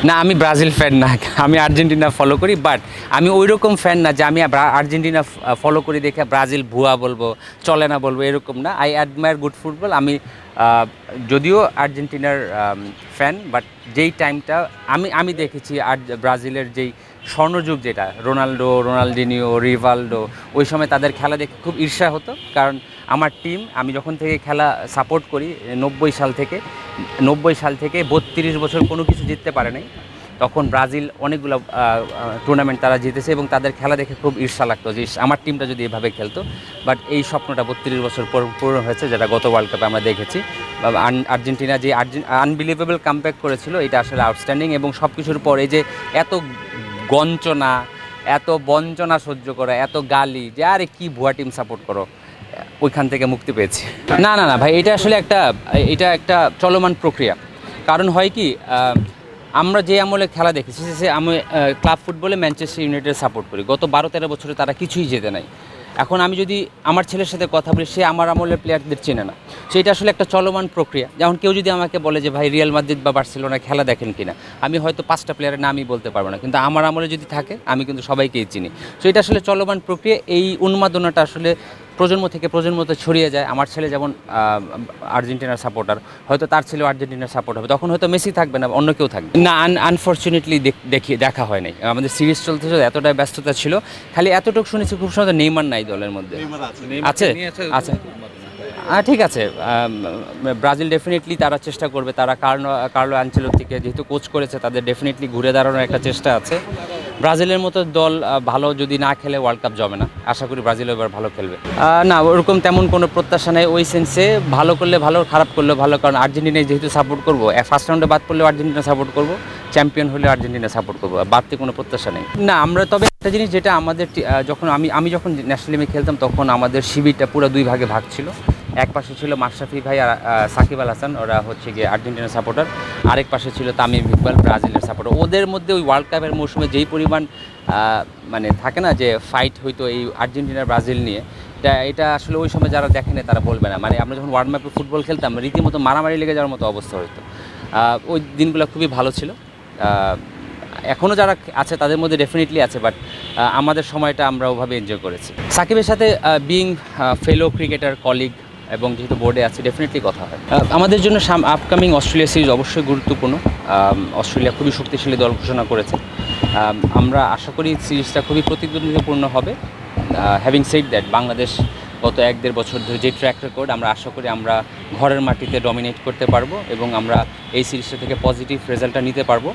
না, আমি Brazil fan না, আমি আর্জেন্টিনা ফলো করি। বাট আমি ওই রকম ফ্যান না যে আমি আর্জেন্টিনা ফলো করি দেখে ব্রাজিল ভুয়া বলবো, চলে না বলবো, এরকম না। I admire good football. আমি যদিও আর্জেন্টিনার ফ্যান, বাট যেই টাইমটা আমি দেখেছি আর ব্রাজিলের যেই স্বর্ণযুগ, যেটা রোনাল্ডো, রোনাল্ডিনিও, রিভালডো, ওই সময় তাদের খেলা দেখে খুব ঈর্ষা হতো। কারণ আমার টিম, আমি যখন থেকে খেলা সাপোর্ট করি 90 সাল থেকে 32 বছর কোনো কিছু জিততে পারে নাই। তখন ব্রাজিল অনেকগুলো টুর্নামেন্ট তারা জিতেছে এবং তাদের খেলা দেখে খুব ঈর্ষা লাগতো যে আমার টিমটা যদি এভাবে খেলতো। বাট এই স্বপ্নটা 32 বছর পূরণ হয়েছে, যেটা গত ওয়ার্ল্ড কাপে আমরা দেখেছি। আর্জেন্টিনা যে আনবিলিভেবল কামব্যাক করেছিল, এটা আসলে আউটস্ট্যান্ডিং। এবং সব কিছুর পর এই যে এত গঞ্চনা, এত বঞ্চনা সহ্য করা, এত গালি যে আরে কি ভুয়া টিম সাপোর্ট করো, ওইখান থেকে মুক্তি পেয়েছি। না না না ভাই, এটা একটা চলমান প্রক্রিয়া। কারণ হয় কি, আমরা যে আমলে খেলা দেখেছি, সে আমি ক্লাব ফুটবলে ম্যানচেস্টার ইউনাইটেড সাপোর্ট করি। গত 12-13 বছরে তারা কিছুই জেতে নাই। এখন আমি যদি আমার ছেলের সাথে কথা বলি, সে আমার আমলের প্লেয়ারদের চেনে না। সো এটা আসলে একটা চলমান প্রক্রিয়া। যেমন কেউ যদি আমাকে বলে যে ভাই রিয়াল মাদ্রিদ বা বার্সেলোনা খেলা দেখেন কিনা, আমি হয়তো 5টা প্লেয়ারের নামই বলতে পারবো না, কিন্তু আমার আমলে যদি থাকে আমি কিন্তু সবাইকেই চিনি। সো এটা আসলে চলমান প্রক্রিয়া। এই উন্মাদনাটা আসলে প্রজন্ম থেকে প্রজন্মতে ছড়িয়ে যায়। আমার ছেলে যেমন আর্জেন্টিনার সাপোর্টার, হয়তো তার ছেলেও আর্জেন্টিনার সাপোর্ট হবে, তখন হয়তো মেসি থাকবে না, অন্য কেউ থাকবে না। আনফর্চুনেটলি দেখা হয় নাই। আমাদের সিরিজ চলতেছে, এতটাই ব্যস্ততা ছিল। খালি এতটুকু শুনেছি খুব সম্ভবত নেইমার নাই দলের মধ্যে। আছে আছে ঠিক আছে। ব্রাজিল ডেফিনেটলি তারা চেষ্টা করবে। তারা কার্লো আনচেলত্তিকে যেহেতু কোচ করেছে, তাদের ডেফিনেটলি ঘুরে দাঁড়ানোর একটা চেষ্টা আছে। ব্রাজিলের মতো দল ভালো যদি না খেলে ওয়ার্ল্ড কাপ জমে না। আশা করি ব্রাজিল এবার ভালো খেলবে। না, ওরকম তেমন কোনো প্রত্যাশা নেই ওই সেন্সে। ভালো করলে ভালো, খারাপ করলে ভালো। কারণ আর্জেন্টিনায় যেহেতু সাপোর্ট করবো, ফার্স্ট রাউন্ডে বাদ পড়লেও আর্জেন্টিনা সাপোর্ট করবো, চ্যাম্পিয়ন হলে আর্জেন্টিনা সাপোর্ট করবো। বাড়তি কোনো প্রত্যাশা নেই। না, আমরা তবে একটা জিনিস, যেটা আমাদের যখন আমি যখন ন্যাশনাল টিমে খেলতাম, তখন আমাদের শিবিরটা পুরো দুই ভাগে ভাগ ছিল। এক পাশে ছিল মাশরাফি ভাই আর সাকিব আল হাসান, ওরা হচ্ছে গিয়ে আর্জেন্টিনার সাপোর্টার। আরেক পাশে ছিল তামিম ইকবাল, ব্রাজিলের সাপোর্টার। ওদের মধ্যে ওই ওয়ার্ল্ড কাপের মৌসুমে যেই পরিমাণ মানে থাকে না যে ফাইট হইতো এই আর্জেন্টিনা ব্রাজিল নিয়ে, এটা আসলে ওই সময় যারা দেখেনি তারা বলবে না। মানে আমরা যখন ওয়ার্ল্ড ম্যাপে ফুটবল খেলতাম, রীতিমতো মারামারি লেগে যাওয়ার মতো অবস্থা হতো। ওই দিনগুলো খুবই ভালো ছিল। এখনও যারা আছে তাদের মধ্যে ডেফিনেটলি আছে, বাট আমাদের সময়টা আমরা ওভাবে এনজয় করেছি। সাকিবের সাথে বিইং ফেলো ক্রিকেটার, কলিগ, এবং যেহেতু বোর্ডে আছে, ডেফিনেটলি কথা হয়। আমাদের জন্য আপকামিং অস্ট্রেলিয়া সিরিজ অবশ্যই গুরুত্বপূর্ণ। অস্ট্রেলিয়া খুবই শক্তিশালী দল ঘোষণা করেছে। আমরা আশা করি সিরিজটা খুবই প্রতিদ্বন্দ্বিতাপূর্ণ হবে। হ্যাভিং সেড দ্যাট, বাংলাদেশ গত 1-1.5 বছর ধরে যে ট্র্যাক রেকর্ড, আমরা আশা করি আমরা ঘরের মাটিতে ডমিনেট করতে পারবো এবং আমরা এই সিরিজটা থেকে পজিটিভ রেজাল্টটা নিতে পারবো।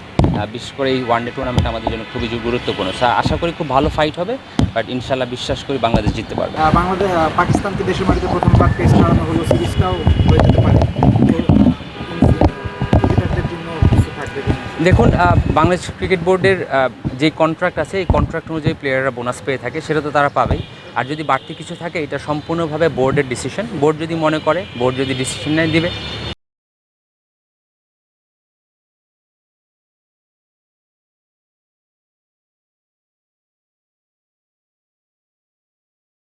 বিশেষ করে এই ওয়ানডে টুর্নামেন্ট আমাদের জন্য খুবই গুরুত্বপূর্ণ। আশা করি খুব ভালো ফাইট হবে, বাট ইনশাল্লাহ বিশ্বাস করি বাংলাদেশ জিততে পারবে। বাংলাদেশ পাকিস্তানকে দেশের মাটিতে প্রথমবার টেস্ট হারানো হলো, সিরিজটাও হয়ে যেতে পারে। দেখুন, বাংলাদেশ ক্রিকেট বোর্ডের যে কন্ট্রাক্ট আছে, এই কন্ট্রাক্ট অনুযায়ী প্লেয়াররা বোনাস পেয়ে থাকে, সেটা তো তারা পাবেই। আর যদি বাড়তি কিছু থাকে, এটা সম্পূর্ণভাবে বোর্ডের ডিসিশন। বোর্ড যদি মনে করে, বোর্ড যদি ডিসিশন নেয় দিবে।